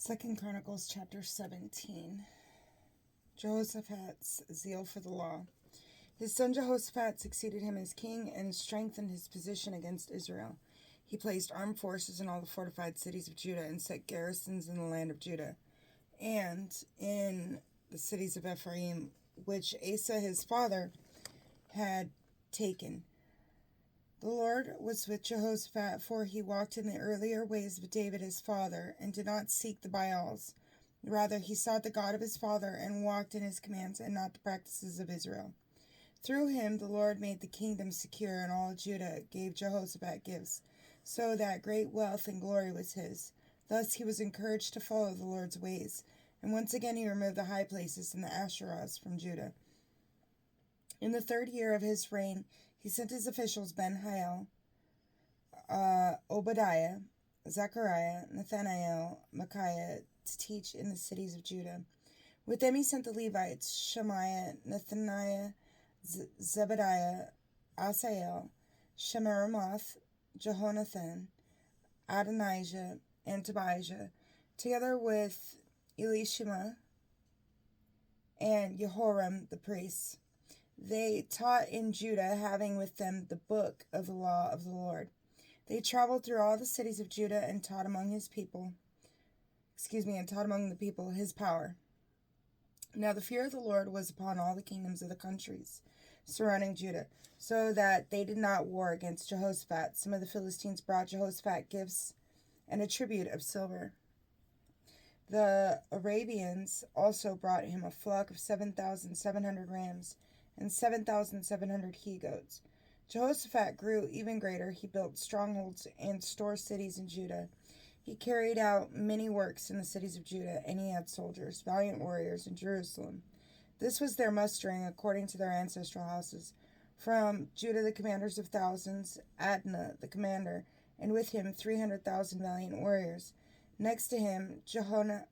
Chronicles Chapter 17. Jehoshaphat's zeal for the law. His son Jehoshaphat succeeded him as king and strengthened his position against Israel. He placed armed forces in all the fortified cities of Judah and set garrisons in the land of Judah and in the cities of Ephraim, which Asa his father had taken. The Lord was with Jehoshaphat, for he walked in the earlier ways of David his father, and did not seek the Baals. Rather, he sought the God of his father, and walked in his commands, and not the practices of Israel. Through him the Lord made the kingdom secure, and all Judah gave Jehoshaphat gifts, so that great wealth and glory was his. Thus he was encouraged to follow the Lord's ways, and once again he removed the high places and the Asherahs from Judah. In the 3rd year of his reign, he sent his officials Ben-Hail, Obadiah, Zechariah, Nathaniel, Micaiah to teach in the cities of Judah. With them he sent the Levites, Shemaiah, Nethaniah, Zebediah, Asael, Shemiramoth, Jehonathan, Adonijah, and Tobijah, together with Elishama and Jehoram the priests. They taught in Judah, having with them the book of the law of the Lord. They traveled through all the cities of Judah and taught among the people his power. Now the fear of the Lord was upon all the kingdoms of the countries surrounding Judah, so that they did not war against Jehoshaphat. Some of the Philistines brought Jehoshaphat gifts and a tribute of silver. The Arabians also brought him a flock of 7,700 rams and 7,700 he-goats. Jehoshaphat grew even greater. He built strongholds and store cities in Judah. He carried out many works in the cities of Judah, and he had soldiers, valiant warriors, in Jerusalem. This was their mustering according to their ancestral houses. From Judah the commanders of thousands, Adnah the commander, and with him 300,000 valiant warriors. Next to him Jehohanan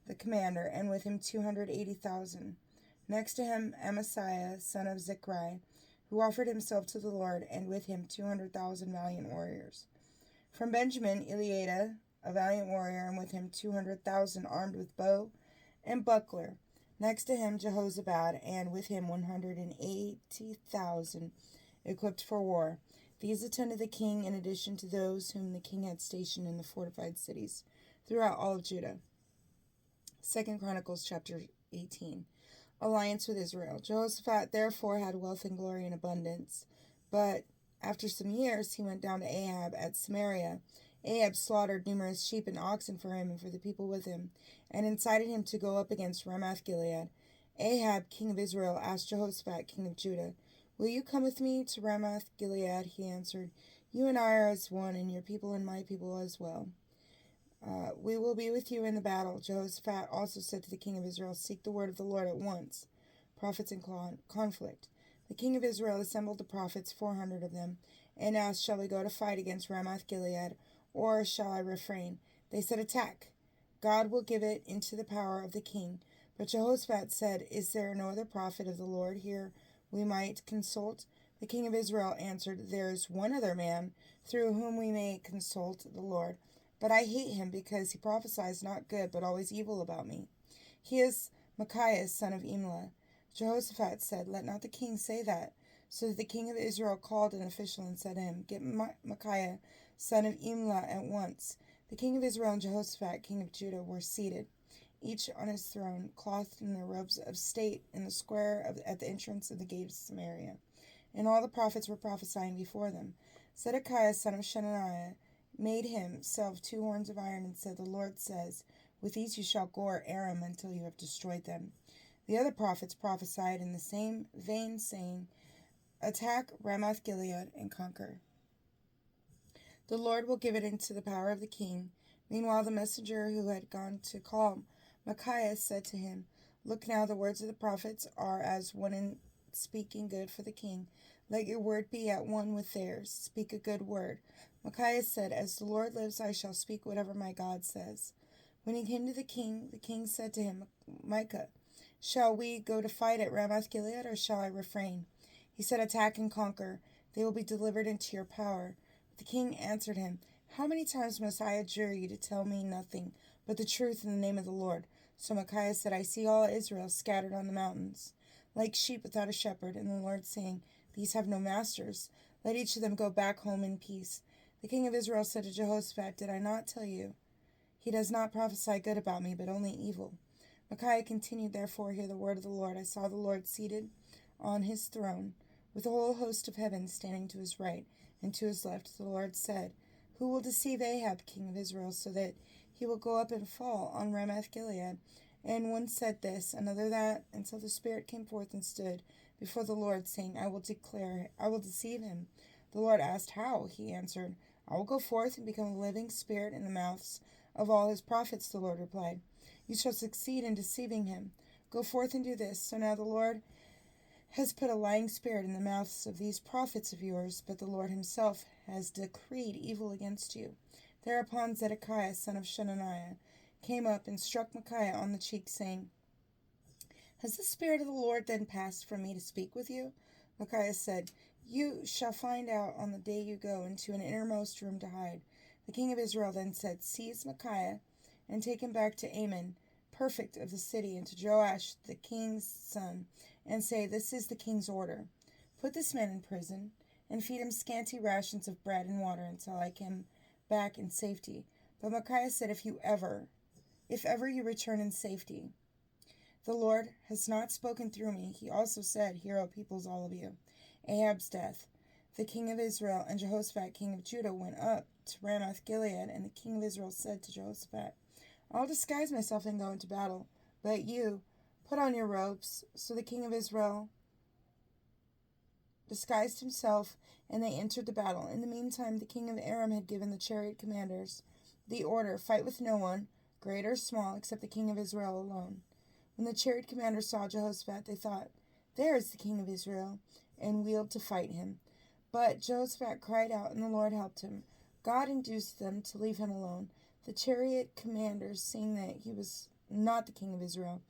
the commander, and with him 280,000. Next to him Amasiah son of Zichri, who offered himself to the Lord, and with him 200,000 valiant warriors. From Benjamin Eliada, a valiant warrior, and with him 200,000 armed with bow and buckler. Next to him Jehozabad, and with him 180,000 equipped for war. These attended the king, in addition to those whom the king had stationed in the fortified cities throughout all of Judah. Chronicles Chapter 18. Alliance with Israel. Jehoshaphat therefore had wealth and glory in abundance, but after some years he went down to Ahab at Samaria. Ahab slaughtered numerous sheep and oxen for him and for the people with him, and incited him to go up against Ramoth-Gilead. Ahab, king of Israel, asked Jehoshaphat, king of Judah, "Will you come with me to Ramoth-Gilead?" He answered, "You and I are as one, and your people and my people as well. We will be with you in the battle." Jehoshaphat also said to the king of Israel, "Seek the word of the Lord at once." Prophets in conflict. The king of Israel assembled the prophets, 400 of them, and asked, "Shall we go to fight against Ramoth-Gilead, or shall I refrain?" They said, "Attack. God will give it into the power of the king." But Jehoshaphat said, "Is there no other prophet of the Lord here we might consult?" The king of Israel answered, "There is one other man through whom we may consult the Lord. But I hate him, because he prophesies not good, but always evil about me. He is Micaiah, son of Imlah." Jehoshaphat said, "Let not the king say that." So the king of Israel called an official and said to him, "Get Micaiah, son of Imlah, at once." The king of Israel and Jehoshaphat, king of Judah, were seated, each on his throne, clothed in their robes of state, in the square at the entrance of the gate of Samaria. And all the prophets were prophesying before them. Zedekiah, son of Shenaniah, made himself 2 horns of iron, and said, "The Lord says, with these you shall gore Aram until you have destroyed them." The other prophets prophesied in the same vein, saying, "Attack Ramoth-Gilead and conquer. The Lord will give it into the power of the king." Meanwhile the messenger who had gone to call Micaiah said to him, "Look now, the words of the prophets are as one in speaking good for the king. Let your word be at one with theirs. Speak a good word." Micaiah said, "As the Lord lives, I shall speak whatever my God says." When he came to the king said to him, "Micah, shall we go to fight at Ramoth-Gilead, or shall I refrain?" He said, "Attack and conquer. They will be delivered into your power." But the king answered him, How many times must I adjure you to tell me nothing but the truth in the name of the Lord? So Micaiah said, I see all Israel scattered on the mountains, like sheep without a shepherd. And the Lord saying, These have no masters. Let each of them go back home in peace. The king of Israel said to Jehoshaphat, Did I not tell you? He does not prophesy good about me, but only evil. Micaiah continued, Therefore, hear the word of the Lord. I saw the Lord seated on his throne, with the whole host of heaven standing to his right and to his left. The Lord said, Who will deceive Ahab, king of Israel, so that he will go up and fall on Ramoth Gilead? And one said this, another that, until the Spirit came forth and stood before the Lord, saying, I will deceive him. The Lord asked, How? He answered, I will go forth and become a living spirit in the mouths of all his prophets. The Lord replied, You shall succeed in deceiving him. Go forth and do this. So now the Lord has put a lying spirit in the mouths of these prophets of yours, but the Lord himself has decreed evil against you. Thereupon Zedekiah, son of Shenaniah, came up and struck Micaiah on the cheek, saying, Has the Spirit of the Lord then passed from me to speak with you? Micaiah said, You shall find out on the day you go into an innermost room to hide. The king of Israel then said, Seize Micaiah and take him back to Amon, prefect of the city, and to Joash the king's son, and say, This is the king's order. Put this man in prison, and feed him scanty rations of bread and water until I come back in safety. But Micaiah said, If ever you return in safety, the Lord has not spoken through me. He also said, Hear, O peoples, all of you. Ahab's death. The king of Israel and Jehoshaphat, king of Judah, went up to Ramoth Gilead, and the king of Israel said to Jehoshaphat, I'll disguise myself and go into battle, but you put on your robes. So the king of Israel disguised himself, and they entered the battle. In the meantime, the king of Aram had given the chariot commanders the order, Fight with no one, great or small, except the king of Israel alone. When the chariot commanders saw Jehoshaphat, they thought, There is the king of Israel, and wheeled to fight him. But Jehoshaphat cried out, and the Lord helped him. God induced them to leave him alone. The chariot commanders, seeing that he was not the king of Israel,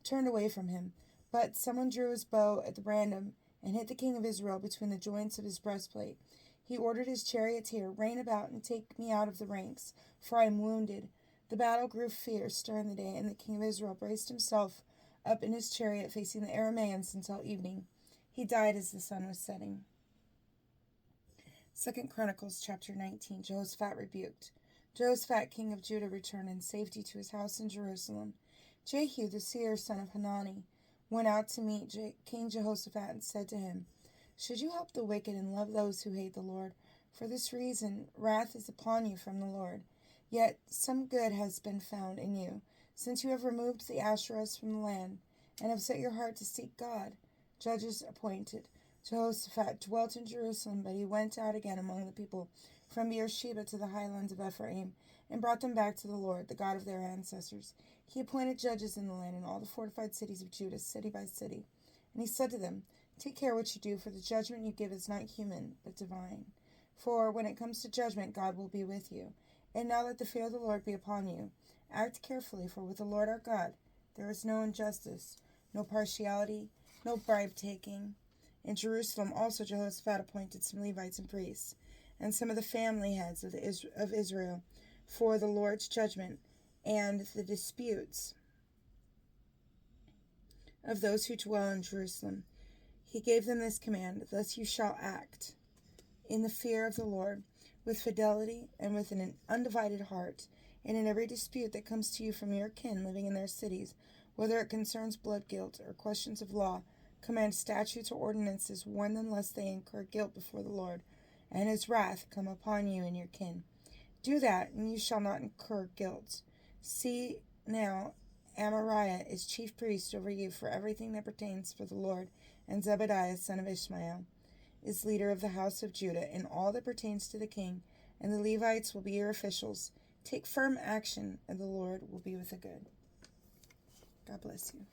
turned away from him. But someone drew his bow at the random and hit the king of Israel between the joints of his breastplate. He ordered his charioteer, Rein about and take me out of the ranks, for I am wounded. The battle grew fierce during the day, and the king of Israel braced himself up in his chariot facing the Arameans until evening. He died as the sun was setting. 2 Chronicles Chapter 19. Jehoshaphat rebuked. Jehoshaphat, king of Judah, returned in safety to his house in Jerusalem. Jehu, the seer, son of Hanani, went out to meet King Jehoshaphat and said to him, Should you help the wicked and love those who hate the Lord? For this reason, wrath is upon you from the Lord. Yet some good has been found in you, since you have removed the Asherahs from the land, and have set your heart to seek God. Judges appointed. Jehoshaphat dwelt in Jerusalem, but he went out again among the people from Beersheba to the highlands of Ephraim, and brought them back to the Lord, the God of their ancestors. He appointed judges in the land in all the fortified cities of Judah, city by city. And he said to them, Take care what you do, for the judgment you give is not human, but divine. For when it comes to judgment, God will be with you. And now let the fear of the Lord be upon you. Act carefully, for with the Lord our God there is no injustice, no partiality, no bribe-taking. In Jerusalem also Jehoshaphat appointed some Levites and priests, and some of the family heads of Israel, for the Lord's judgment and the disputes of those who dwell in Jerusalem. He gave them this command, Thus you shall act in the fear of the Lord, with fidelity and with an undivided heart, and in every dispute that comes to you from your kin living in their cities, whether it concerns blood guilt or questions of law, command statutes or ordinances, warn them lest they incur guilt before the Lord, and his wrath come upon you and your kin. Do that, and you shall not incur guilt. See now, Amariah is chief priest over you for everything that pertains for the Lord, and Zebediah, son of Ishmael, is leader of the house of Judah in all that pertains to the king, and the Levites will be your officials. Take firm action, and the Lord will be with the good. God bless you.